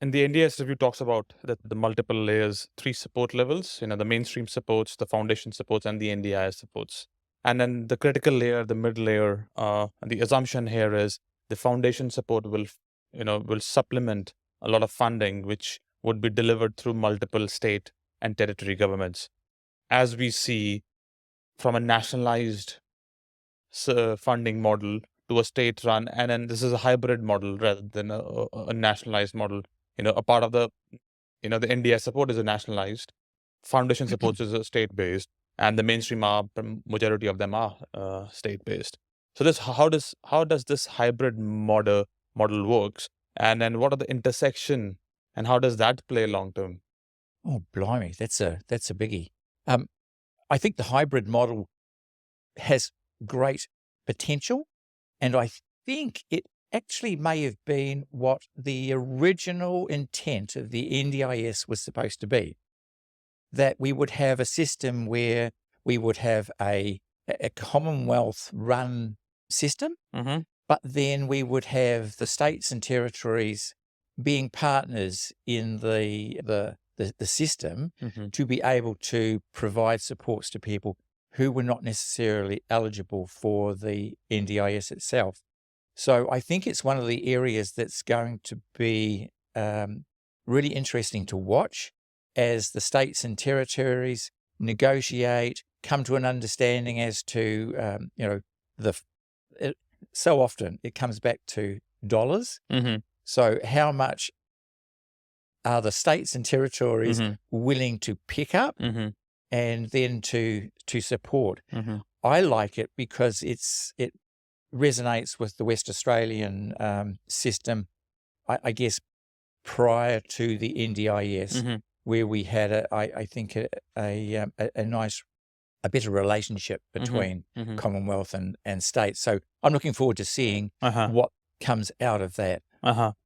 And the NDIS review talks about the multiple layers, three support levels, the mainstream supports, the foundation supports, and the NDIS supports. And then the critical layer, the mid layer, and the assumption here is the foundation support will supplement a lot of funding, which would be delivered through multiple state and territory governments. As we see from a nationalized funding model to a state run, and then this is a hybrid model rather than a nationalized model. A part of the NDS support is a nationalized, foundation supports is a state based, and the mainstream majority of them are state based. So this how does this hybrid model works, and then what are the intersection, and how does that play long term? Oh, blimey, that's a biggie. I think the hybrid model has great potential, and I think it actually may have been what the original intent of the NDIS was supposed to be, that we would have a system where we would have a Commonwealth-run system, Mm-hmm. but then we would have the states and territories being partners in the system Mm-hmm. to be able to provide supports to people who were not necessarily eligible for the NDIS itself. So I think it's one of the areas that's going to be really interesting to watch as the states and territories negotiate, come to an understanding as to, so often it comes back to dollars. Mm-hmm. So how much are the states and territories Mm-hmm. willing to pick up Mm-hmm. and then to support? Mm-hmm. I like it because it resonates with the West Australian system, I guess, prior to the NDIS, Mm-hmm. where we had, I think, a nice, a better relationship between Mm-hmm. Commonwealth and states. So I'm looking forward to seeing Uh-huh. what comes out of that. Uh-huh.